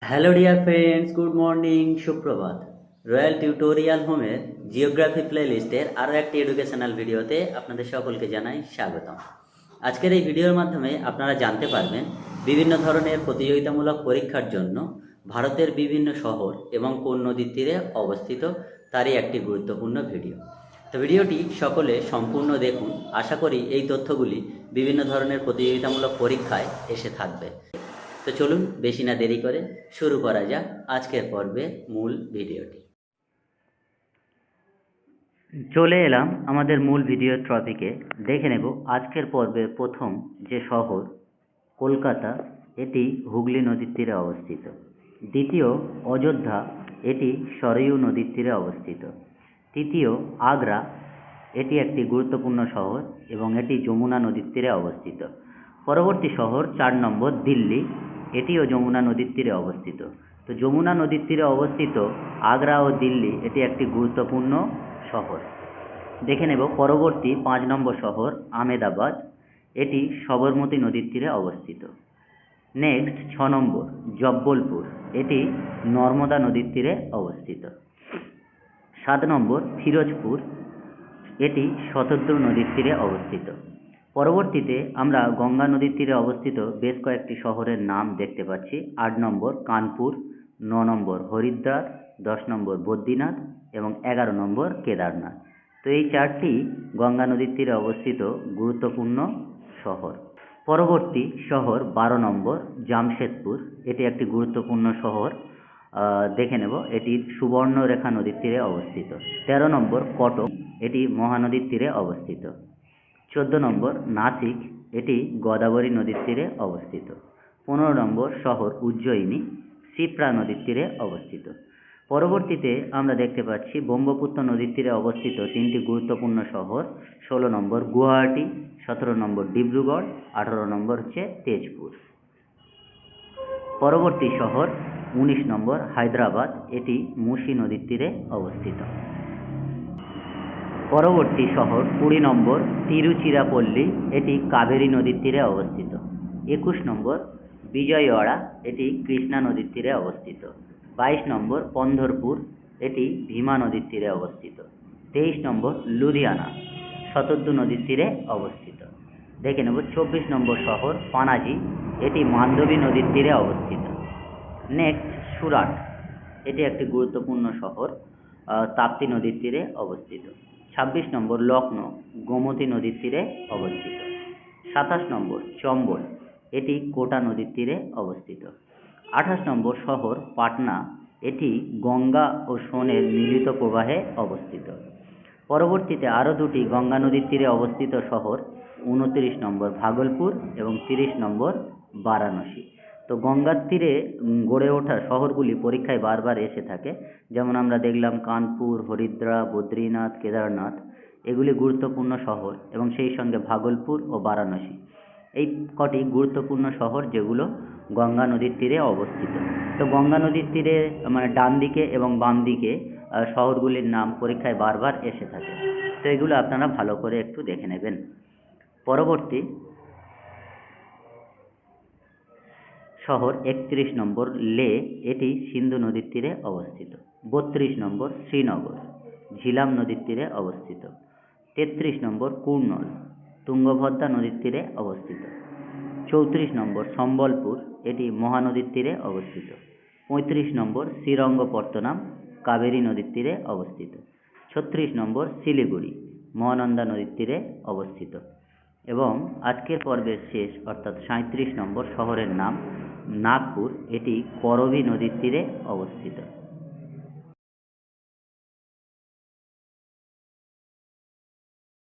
Hello dear friends, good morning, সুপ্রভাত। Royal tutorial হোমের geography প্লেলিস্টের আরও একটি এডুকেশনাল ভিডিওতে আপনাদের সকলকে জানাই স্বাগতম। আজকের এই ভিডিওর মাধ্যমে আপনারা জানতে পারবেন বিভিন্ন ধরনের প্রতিযোগিতামূলক পরীক্ষার জন্য ভারতের বিভিন্ন শহর এবং কোন নদীর তীরে অবস্থিত তারই একটি গুরুত্বপূর্ণ ভিডিও। তো ভিডিওটি সকলে সম্পূর্ণ দেখুন। আশা করি এই তথ্যগুলি বিভিন্ন ধরনের প্রতিযোগিতামূলক পরীক্ষায় এসে থাকবে। তো চলুন বেশি না দেরি করে শুরু করা যাক আজকের পর্বে মূল ভিডিওটি। চলে এলাম আমাদের মূল ভিডিও টপিকে। দেখে নেব আজকের পর্বের প্রথম যে শহর কলকাতা, এটি হুগলি নদীর তীরে অবস্থিত। দ্বিতীয় অযোধ্যা, এটি সরয়ূ নদীর তীরে অবস্থিত। তৃতীয় আগ্রা, এটি একটি গুরুত্বপূর্ণ শহর এবং এটি যমুনা নদীর তীরে অবস্থিত। পরবর্তী শহর 4 নম্বর দিল্লি, এটিও যমুনা নদীর তীরে অবস্থিত। তো যমুনা নদীর তীরে অবস্থিত আগ্রা ও দিল্লি এটি একটি গুরুত্বপূর্ণ শহর। দেখে নেব পরবর্তী 5 নম্বর শহর আহমেদাবাদ, এটি সবরমতী নদীর তীরে অবস্থিত। নেক্সট 6 নম্বর জব্বলপুর, এটি নর্মদা নদীর তীরে অবস্থিত। 7 নম্বর ফিরোজপুর, এটি শতদ্রু নদীর তীরে অবস্থিত। পরবর্তীতে আমরা গঙ্গা নদীর তীরে অবস্থিত বেশ কয়েকটি শহরের নাম দেখতে পাচ্ছি। 8 নম্বর কানপুর, 9 নম্বর হরিদ্বার, 10 নম্বর বদ্রীনাথ এবং 11 নম্বর কেদারনাথ। তো এই চারটি গঙ্গা নদীর তীরে অবস্থিত গুরুত্বপূর্ণ শহর। পরবর্তী শহর 12 নম্বর জামশেদপুর, এটি একটি গুরুত্বপূর্ণ শহর। দেখে নেব এটি সুবর্ণরেখা নদীর তীরে অবস্থিত। 13 নম্বর কটক, এটি মহানদীর তীরে অবস্থিত। 14 নম্বর নাসিক, এটি গোদাবরী নদীর তীরে অবস্থিত। 15 নম্বর শহর উজ্জয়িনী, শিপ্রা নদীর তীরে অবস্থিত। পরবর্তীতে আমরা দেখতে পাচ্ছি ব্রহ্মপুত্র নদীর তীরে অবস্থিত 3টি গুরুত্বপূর্ণ শহর। 16 নম্বর গুয়াহাটি, 17 নম্বর ডিব্রুগড়, 18 নম্বর হচ্ছে তেজপুর। পরবর্তী শহর 19 নম্বর হায়দ্রাবাদ, এটি মুসি নদীর তীরে অবস্থিত। পরবর্তী শহর 20 নম্বর তিরুচিরাপল্লী, এটি কাবেরী নদীর তীরে অবস্থিত। 21 নম্বর বিজয়ওয়াড়া, এটি কৃষ্ণা নদীর তীরে অবস্থিত। 22 নম্বর পন্ধরপুর, এটি ভীমা নদীর তীরে অবস্থিত। 23 নম্বর লুধিয়ানা, শতদ্রু নদীর তীরে অবস্থিত। দেখে নেব 24 নম্বর শহর পানাজি, এটি মান্ডবী নদীর তীরে অবস্থিত। নেক্সট সুরাট, এটি একটি গুরুত্বপূর্ণ শহর, তাপ্তি নদীর তীরে অবস্থিত। 26 নম্বর লখনৌ, গোমতী নদীর তীরে অবস্থিত। 27 নম্বর চম্বল, এটি কোটা নদীর তীরে অবস্থিত। 28 নম্বর শহর পাটনা, এটি গঙ্গা ও সোনের মিলিত প্রবাহে অবস্থিত। পরবর্তীতে আরও দুটি গঙ্গা নদীর তীরে অবস্থিত শহর 29 নম্বর ভাগলপুর এবং 30 নম্বর বারাণসী। তো গঙ্গার তীরে গড়ে ওঠা শহরগুলি পরীক্ষায় বারবার এসে থাকে। যেমন আমরা দেখলাম কানপুর, হরিদ্বার, বদ্রীনাথ, কেদারনাথ, এগুলি গুরুত্বপূর্ণ শহর এবং সেই সঙ্গে ভাগলপুর ও বারাণসী, এই কটি গুরুত্বপূর্ণ শহর যেগুলো গঙ্গা নদীর তীরে অবস্থিত। তো গঙ্গা নদীর তীরে মানে ডান দিকে এবং বাম দিকে শহরগুলির নাম পরীক্ষায় বারবার এসে থাকে। তো এগুলো আপনারা ভালো করে একটু দেখে নেবেন। পরবর্তী শহর 31 নম্বর লে, এটি সিন্ধু নদীর তীরে অবস্থিত। 32 নম্বর শ্রীনগর, ঝিলাম নদীর তীরে অবস্থিত। 33 নম্বর কুর্নল, তুঙ্গভদ্রা নদীর তীরে অবস্থিত। 34 নম্বর সম্বলপুর, এটি মহানদীর তীরে অবস্থিত। 35 নম্বর শ্রীরঙ্গপত্তনম, কাবেরী নদীর তীরে অবস্থিত। 36 নম্বর শিলিগুড়ি, মহানন্দা নদীর তীরে অবস্থিত। এবং আজকের পর্বের শেষ অর্থাৎ 37 নম্বর শহরের নাম নাগপুর, এটি করবী নদীর তীরে অবস্থিত।